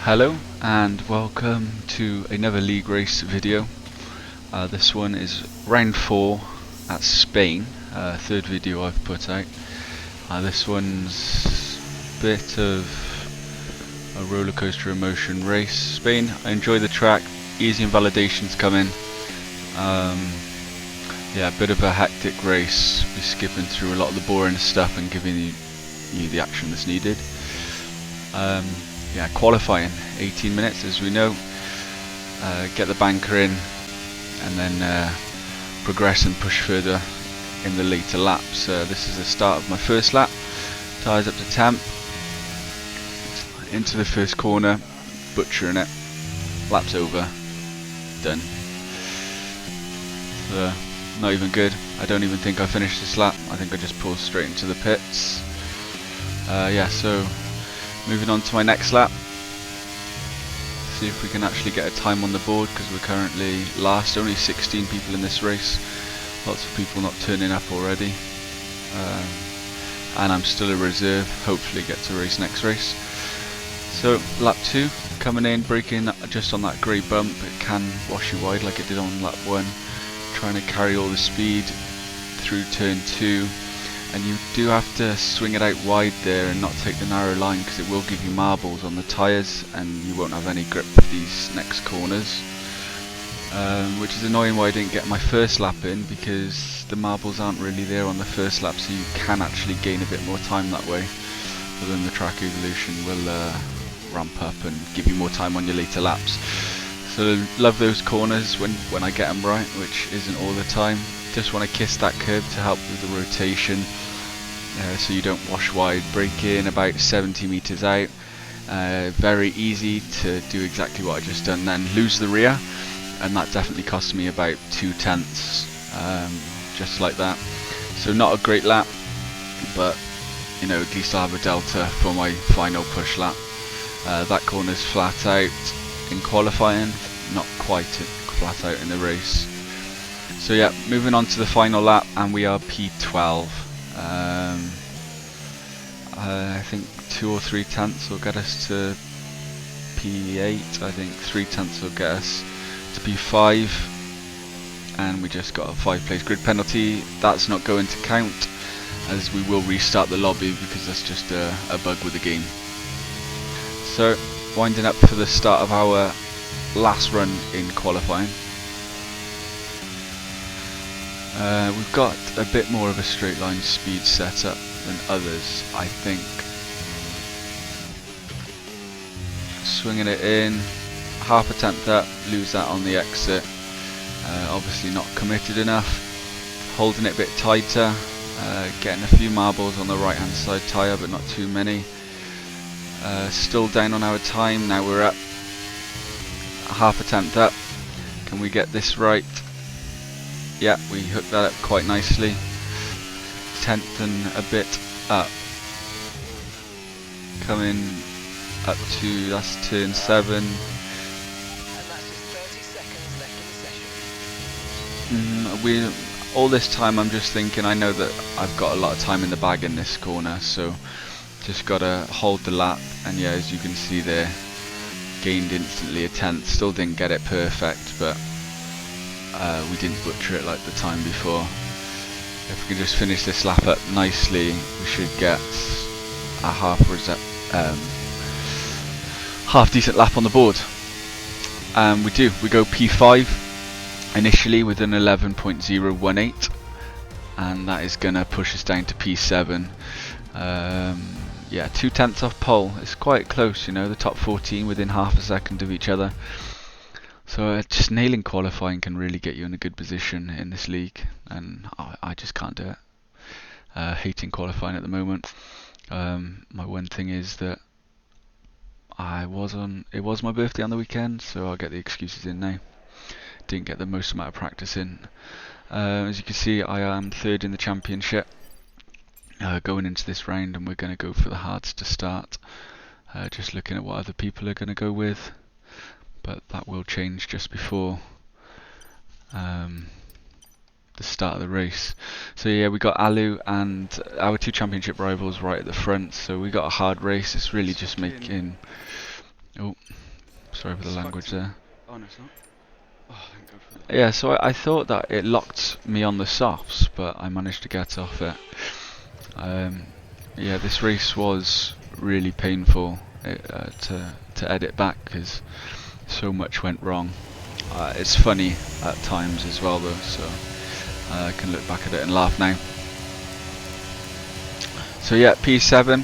Hello and welcome to another league race video. This one is round 4 at Spain, third video I've put out. This one's a bit of a roller coaster emotion race. Spain, I enjoy the track, easy invalidations coming. Yeah, a bit of a hectic race. We're skipping through a lot of the boring stuff and giving you the action that's needed. Yeah, qualifying 18 minutes as we know, get the banker in and then progress and push further in the later laps. This is the start of my first lap, tyres up to temp, into the first corner, butchering it, laps over, done. So, not even good. I don't even think I finished this lap. I think I just pulled straight into the pits. Yeah, so moving on to my next lap, see if we can actually get a time on the board, because we're currently last, only 16 people in this race, lots of people not turning up already, and I'm still a reserve, hopefully get to race next race. So lap 2, coming in, braking just on that grey bump, it can wash you wide like it did on lap 1, trying to carry all the speed through turn 2. And you do have to swing it out wide there and not take the narrow line, because it will give you marbles on the tyres and you won't have any grip for these next corners. Which is annoying why I didn't get my first lap in, because the marbles aren't really there on the first lap, so you can actually gain a bit more time that way. But then the track evolution will ramp up and give you more time on your later laps. So love those corners when I get them right, which isn't all the time. Just want to kiss that curb to help with the rotation, so you don't wash wide. Brake in about 70 meters out, very easy to do exactly what I just done then, lose the rear, and that definitely cost me about 2/10, just like that. So not a great lap, but you know, at least I'll have a delta for my final push lap. That corner's flat out in qualifying, not quite flat out in the race. So yeah, moving on to the final lap, and we are P12. I think 2 or 3 tenths will get us to P8. I think 3 tenths will get us to P5, and we just got a 5-place grid penalty. That's not going to count, as we will restart the lobby, because that's just a bug with the game. So winding up for the start of our last run in qualifying. We've got a bit more of a straight line speed setup than others, I think. Swinging it in, half a tenth up, lose that on the exit. Obviously not committed enough. Holding it a bit tighter, getting a few marbles on the right hand side tyre, but not too many. Still down on our time, now we're up half a tenth up. Can we get this right? Yeah, we hooked that up quite nicely. Tenth and a bit up. Coming up to, that's turn 7. And that's just 30 seconds left in the session. All this time I'm just thinking, I know that I've got a lot of time in the bag in this corner, so just gotta hold the lap. And yeah, as you can see there, gained instantly a tenth. Still didn't get it perfect, but we didn't butcher it like the time before. If we can just finish this lap up nicely, we should get a half decent lap on the board. We do. We go P5 initially with an 11.018, and that is gonna push us down to P7. Yeah, 2 tenths off pole. It's quite close, you know, the top 14 within half a second of each other. So just nailing qualifying can really get you in a good position in this league, and I just can't do it. Hating qualifying at the moment. My one thing is that it was my birthday on the weekend, so I'll get the excuses in now. Didn't get the most amount of practice in. As you can see, I am 3rd in the championship going into this round, and we're going to go for the hards to start. Just looking at what other people are going to go with, but that will change just before the start of the race. So yeah, we got Alu and our 2 championship rivals right at the front, so we got a hard race. It's really just making Oh, sorry for the language there. Oh no, it's not. Oh, thank God for that. Yeah, so I thought that it locked me on the softs, but I managed to get off it. Yeah, this race was really painful to edit back because so much went wrong. It's funny at times as well though, so I can look back at it and laugh now. So yeah, P7,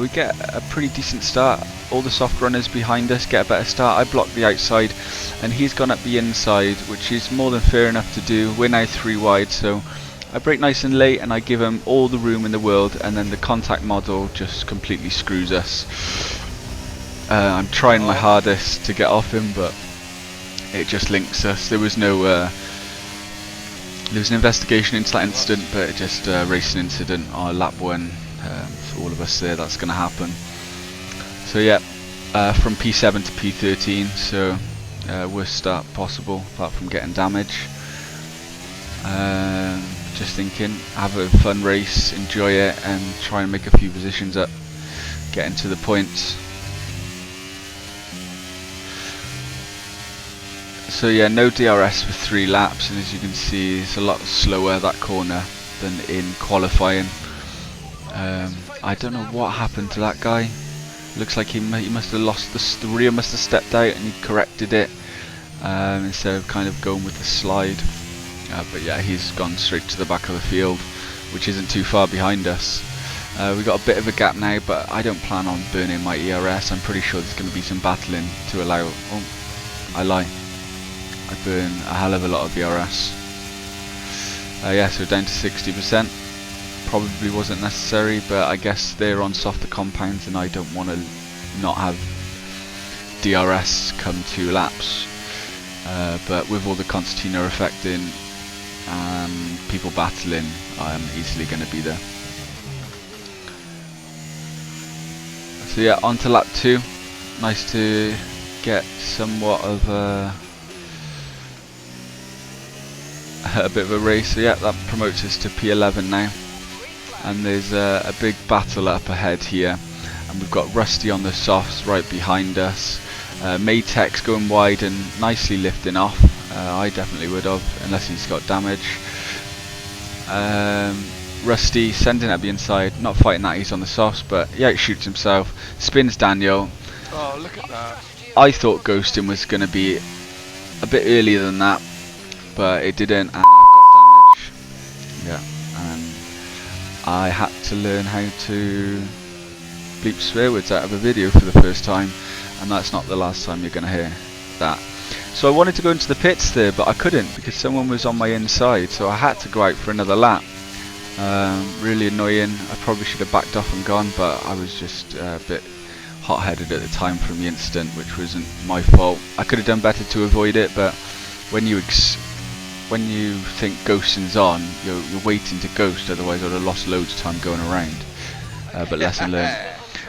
we get a pretty decent start. All the soft runners behind us get a better start. I blocked the outside and he's gone up the inside, which is more than fair enough to do. We're now 3 wide, so I break nice and late and I give him all the room in the world, and then the contact model just completely screws us. I'm trying my hardest to get off him, but it just links us. There was no there was an investigation into that incident, but it just racing incident or lap 1 for all of us there. That's going to happen. So yeah, from P7 to P13, so worst start possible apart from getting damage. Just thinking, have a fun race, enjoy it, and try and make a few positions up, getting to the points. So yeah, no DRS for 3 laps, and as you can see, it's a lot slower that corner than in qualifying. I don't know what happened to that guy. Looks like he must have lost the rear must have stepped out and he corrected it instead of kind of going with the slide. But yeah, he's gone straight to the back of the field, which isn't too far behind us. We've got a bit of a gap now, but I don't plan on burning my ERS. I'm pretty sure there's going to be some battling to allow. Oh, I lie. I burn a hell of a lot of ERS. Yeah, so down to 60%. Probably wasn't necessary, but I guess they're on softer compounds and I don't want to not have DRS come 2 laps. But with all the concertina effect in and people battling, I'm easily going to be there. So yeah, on to lap 2. Nice to get somewhat of a bit of a race. So yeah, that promotes us to P11 now. And there's a big battle up ahead here, and we've got Rusty on the softs right behind us. Maytek's going wide and nicely lifting off. I definitely would have, unless he's got damage. Rusty sending at the inside, not fighting that, he's on the softs, but yeah, he shoots himself, spins Daniel. Oh, look at that. I thought ghosting was going to be a bit earlier than that, but it didn't, and I've got damage. Yeah, and I had to learn how to bleep swear words out of a video for the first time, and that's not the last time you're going to hear that. So I wanted to go into the pits there, but I couldn't because someone was on my inside, so I had to go out for another lap. Really annoying. I probably should have backed off and gone, but I was just a bit hot-headed at the time from the incident, which wasn't my fault. I could have done better to avoid it, but when you think ghosting's on, you're waiting to ghost, otherwise I would have lost loads of time going around. But lesson learned.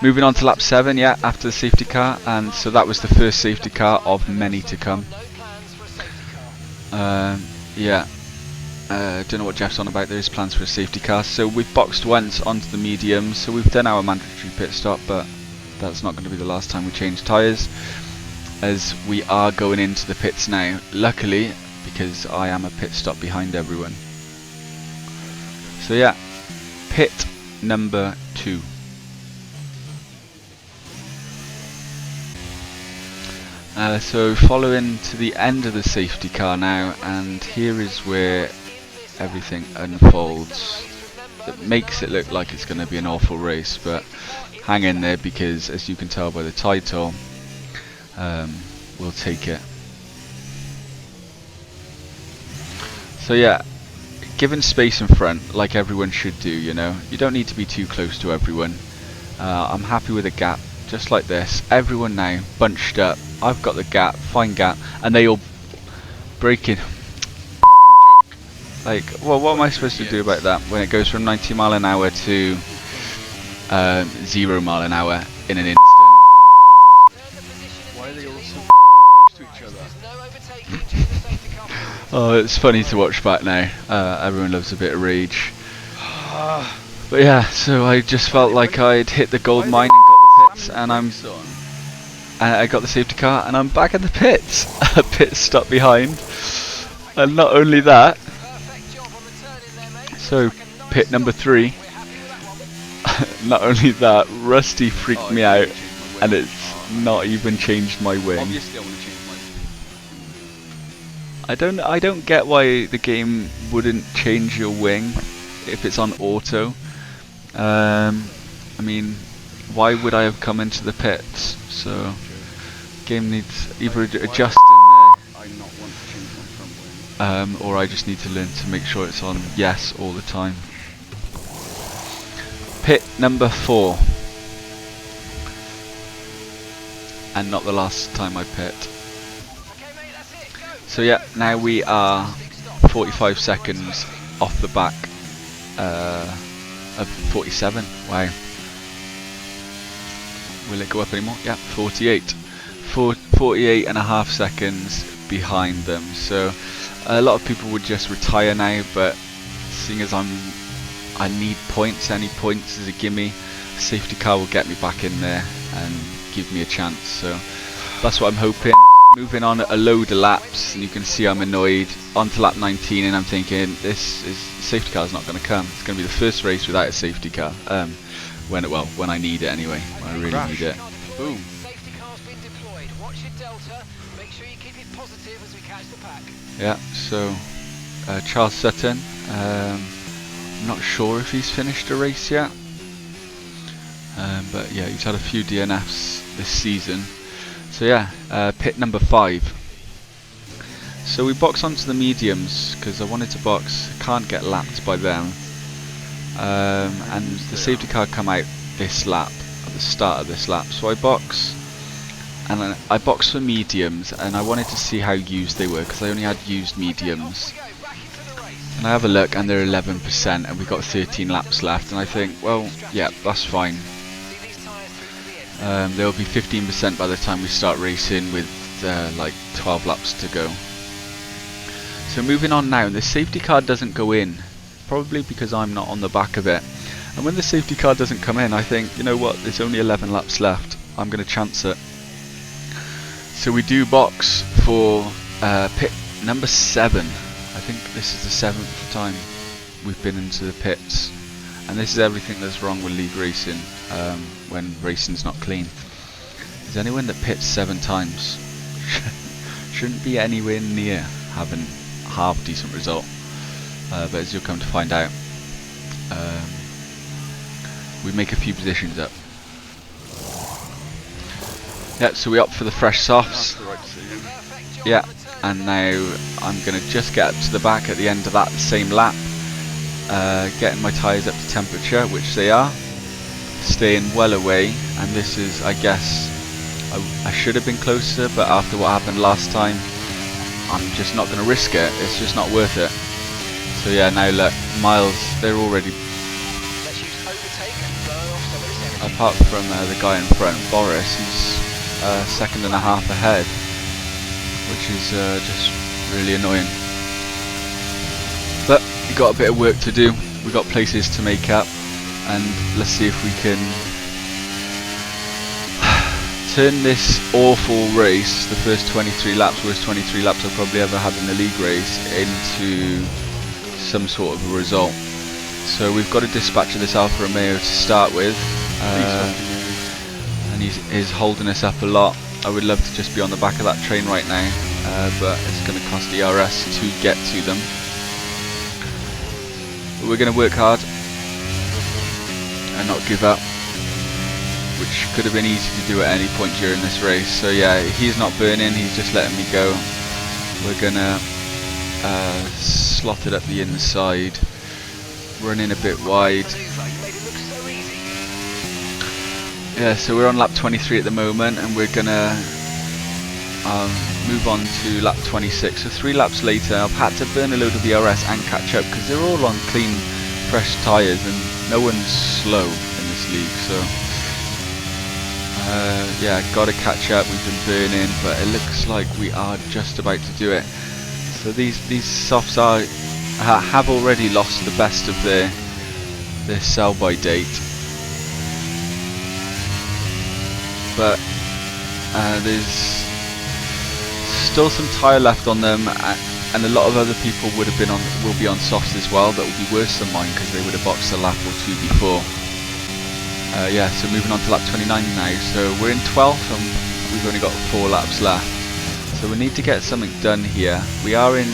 Moving on to lap 7, yeah, after the safety car, and so that was the first safety car of many to come. Yeah, don't know what Jeff's on about. There's plans for a safety car, so we've boxed once onto the medium, so we've done our mandatory pit stop, but that's not going to be the last time we change tyres, as we are going into the pits now, luckily, because I am a pit stop behind everyone. So yeah, pit number 2. So following to the end of the safety car now, and here is where everything unfolds. It makes it look like it's going to be an awful race, but hang in there because, as you can tell by the title, we'll take it. So yeah, given space in front, like everyone should do, you know, you don't need to be too close to everyone. I'm happy with a gap, just like this. Everyone now bunched up. I've got the gap, fine gap, and they all breaking. Like, well, what am I supposed to do about that when it goes from 90 mile an hour to 0 mile an hour in an instant? Why are they all so close to each other? Oh, it's funny to watch back now. Everyone loves a bit of rage. But yeah, so I just felt like I'd hit the gold mine and got the pits, and I'm and I got the safety car, and I'm back in the pits. A pit stop behind, and not only that, so pit number 3. Not only that, Rusty freaked me out, and it's not even changed my wing. Obviously, I want to change my wing. I don't get why the game wouldn't change your wing if it's on auto. I mean, why would I have come into the pits? So, game needs either adjusting there, I not want to change my front wing. or I just need to learn to make sure it's on yes all the time. Pit number 4, and not the last time I pit. So yeah, now we are 45 seconds off the back of 47. Wow. Will it go up anymore? Yeah, 48. 48 and a half seconds behind them. So a lot of people would just retire now, but seeing as I need points, any points is a gimme. Safety car will get me back in there and give me a chance. So that's what I'm hoping. Moving on a load of laps, and you can see I'm annoyed. On to lap 19, and I'm thinking safety car's not going to come. It's going to be the first race without a safety car. When I need it anyway. When I really need it. Boom. Safety car's been deployed. Watch your delta. Make sure you keep it positive as we catch the pack. Yeah. So Charles Sutton. I'm not sure if he's finished a race yet. But yeah, he's had a few DNFs this season. So yeah, pit number 5. So we box onto the mediums because I wanted to box. Can't get lapped by them. And the safety car come out this lap, at the start of this lap. So I box, and then I box for mediums, and I wanted to see how used they were because I only had used mediums. And I have a look, and they're 11%, and we've got 13 laps left. And I think, well, yeah, that's fine. There will be 15% by the time we start racing with like 12 laps to go. So moving on now, the safety car doesn't go in, probably because I'm not on the back of it. And when the safety car doesn't come in, I think, you know what, there's only 11 laps left, I'm going to chance it. So we do box for pit number 7. I think this is the 7th time we've been into the pits. And this is everything that's wrong with league racing, when racing's not clean. There's anyone that pits 7 times. Shouldn't be anywhere near having half decent result. But as you'll come to find out, we make a few positions up. Yeah, so we opt for the fresh softs. Yeah, and now I'm going to just get up to the back at the end of that same lap. Getting my tyres up to temperature, which they are, staying well away, and this is, I guess, I should have been closer, but after what happened last time, I'm just not going to risk it. It's just not worth it. So yeah, now look, Miles, they're already, apart from the guy in front, Boris, he's 1.5 seconds ahead, which is just really annoying. But we got a bit of work to do, we got places to make up, and let's see if we can turn this awful race, the first 23 laps, worst 23 laps I've probably ever had in a league race, into some sort of a result. So we've got a dispatch of this Alfa Romeo to start with, and he's holding us up a lot. I would love to just be on the back of that train right now, but it's going to cost ERS to get to them. But we're going to work hard and not give up, which could have been easy to do at any point during this race. So yeah, he's not burning, he's just letting me go. We're going to slot it up the inside, running a bit wide. Yeah, so we're on lap 23 at the moment, and we're gonna move on to lap 26. So 3 laps later, I've had to burn a load of ERS and catch up because they're all on clean, fresh tyres, and no one's slow in this league. So yeah, got to catch up. We've been burning, but it looks like we are just about to do it. So these softs have already lost the best of their sell-by date. But There's still some tyre left on them, and a lot of other people will be on softs as well. That will be worse than mine because they would have boxed a lap or two before. Yeah, so moving on to lap 29 now. So we're in 12th and we've only got 4 laps left. So we need to get something done here. We are in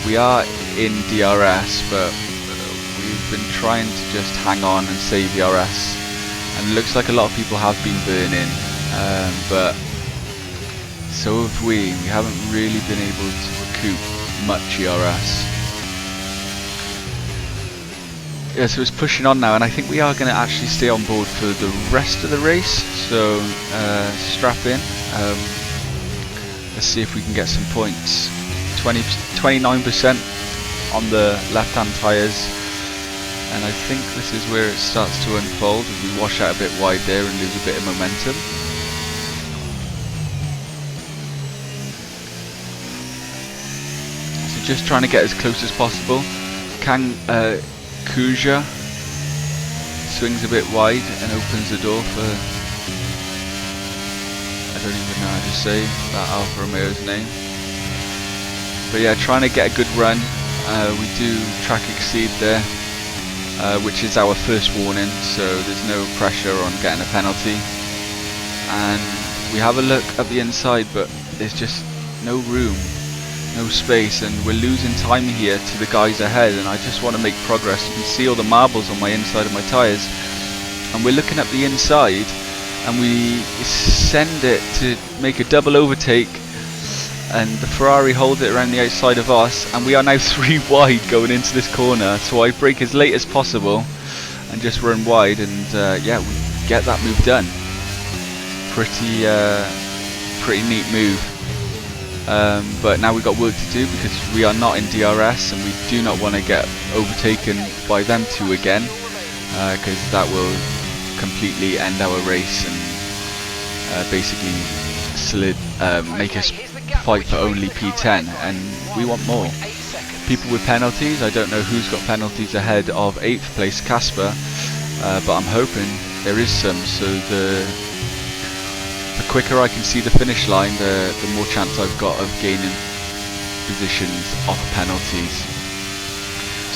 DRS, but we've been trying to just hang on and save the RS. And it looks like a lot of people have been burning, but so have we. We haven't really been able to recoup much ERS. Yeah, so it's pushing on now, and I think we are going to actually stay on board for the rest of the race. So strap in. Let's see if we can get some points. 29% on the left-hand tyres. And I think this is where it starts to unfold as we wash out a bit wide there and lose a bit of momentum. So just trying to get as close as possible. Kuja swings a bit wide and opens the door for, I don't even know how to say that Alfa Romeo's name. But yeah, trying to get a good run. We do track exceed there. Which is our first warning, so there's no pressure on getting a penalty. And we have a look at the inside, but there's just no room, no space, and we're losing time here to the guys ahead, and I just want to make progress. You can see all the marbles on my inside of my tyres, and we're looking at the inside, and we send it to make a double overtake, and the Ferrari holds it around the outside of us, and we are now 3 wide going into this corner. So I brake as late as possible and just run wide, and yeah, we get that move done. Pretty neat move. But now we've got work to do because we are not in DRS, and we do not want to get overtaken by them two again, because that will completely end our race and basically make us fight for only P10, and we want more. People with penalties, I don't know who's got penalties ahead of 8th place Casper, but I'm hoping there is some, so the quicker I can see the finish line, the more chance I've got of gaining positions off penalties.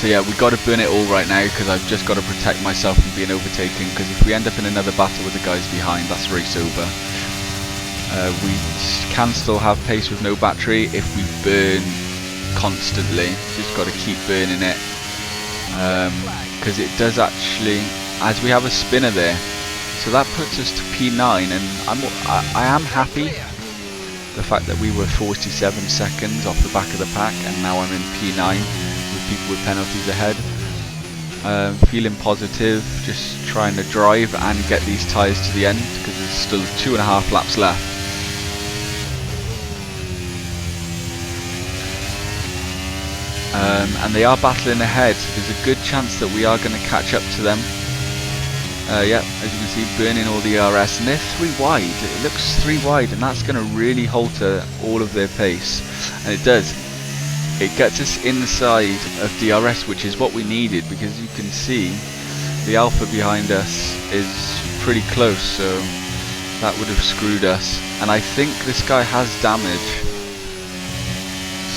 So yeah, we've got to burn it all right now, because I've just got to protect myself from being overtaken, because if we end up in another battle with the guys behind, that's race over. We can still have pace with no battery if we burn constantly. Just got to keep burning it, because it does actually, as we have a spinner there, so that puts us to P9, and I am happy the fact that we were 47 seconds off the back of the pack, and now I'm in P9 with people with penalties ahead. Feeling positive, just trying to drive and get these tyres to the end, because there's still 2.5 laps left. And they are battling ahead, so there's a good chance that we are going to catch up to them. Yeah, as you can see, burning all the RS, and they're 3 wide. It looks 3 wide, and that's going to really halter all of their pace, and it does. It gets us inside of DRS, which is what we needed, because you can see the Alpha behind us is pretty close, so that would have screwed us. And I think this guy has damage,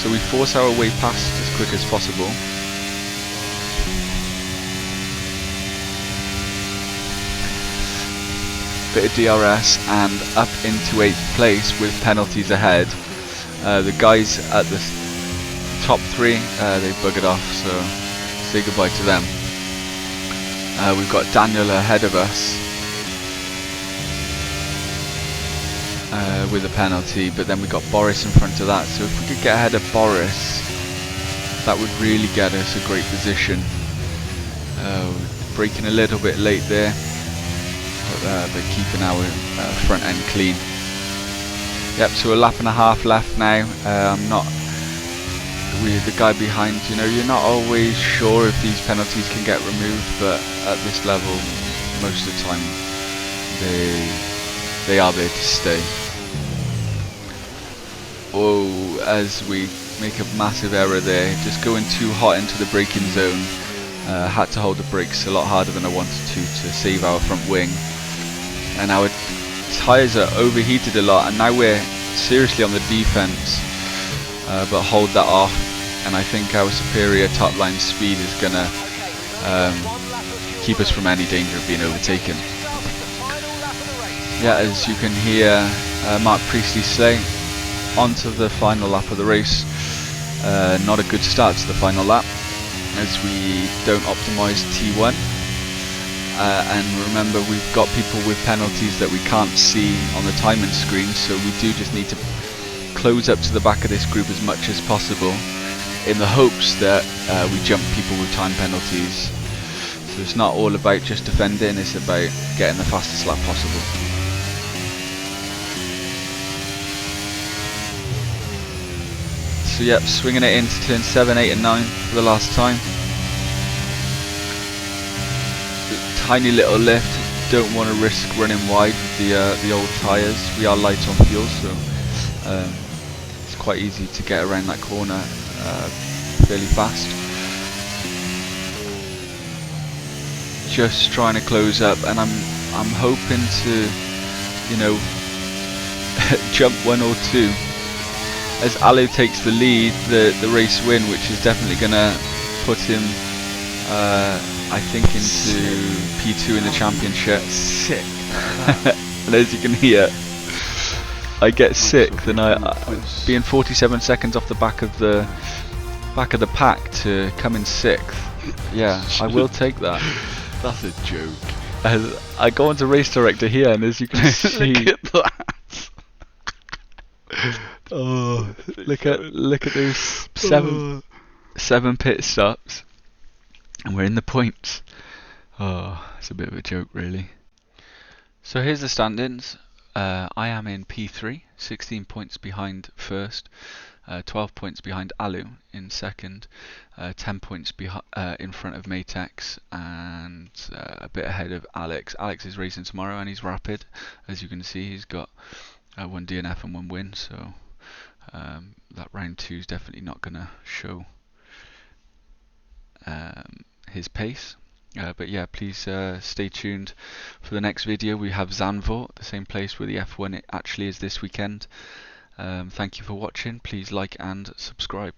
so we force our way past as quick as possible. Bit of DRS and up into 8th place with penalties ahead. The guys at the top 3, they buggered off, so say goodbye to them. We've got Daniel ahead of us with a penalty, but then we got Boris in front of that, so if we could get ahead of Boris, that would really get us a great position. Braking a little bit late there, but keeping our front end clean. Yep, so a lap and a half left now. I'm not with the guy behind, you know, you're not always sure if these penalties can get removed, but at this level most of the time they are there to stay. Oh, as we make a massive error there, just going too hot into the braking zone. Had to hold the brakes a lot harder than I wanted to save our front wing, and our tyres are overheated a lot, and now we're seriously on the defence, but hold that off, and I think our superior top line speed is going to keep us from any danger of being overtaken. Yeah, as you can hear Mark Priestley say, onto the final lap of the race. Not a good start to the final lap, as we don't optimise T1. And remember, we've got people with penalties that we can't see on the timing screen, so we do just need to close up to the back of this group as much as possible, in the hopes that we jump people with time penalties. So it's not all about just defending, it's about getting the fastest lap possible. So yep, swinging it into turn 7, 8 and 9 for the last time. Tiny little lift, don't want to risk running wide with the old tyres. We are light on fuel, so it's quite easy to get around that corner fairly fast. Just trying to close up, and I'm hoping to, you know, jump 1 or 2. As Alu takes the lead, the race win, which is definitely going to put him, I think, into P2 in the championship. Sick. And as you can hear, I get sick. Then being 47 seconds off the back of the pack to come in 6th. Yeah, I will take that. That's a joke. I go on to race director here, and as you can see, Look at that. oh, look at those seven pit stops, and we're in the points. Oh, it's a bit of a joke, really. So here's the standings. I am in P3, 16 points behind first, 12 points behind Alu in second, 10 points in front of Matex, and a bit ahead of Alex. Alex is racing tomorrow, and he's rapid. As you can see, he's got 1 DNF and 1 win, so that round 2 is definitely not going to show his pace. But yeah, please stay tuned for the next video. We have Zandvoort, the same place where the F1 actually is this weekend. Thank you for watching. Please like and subscribe.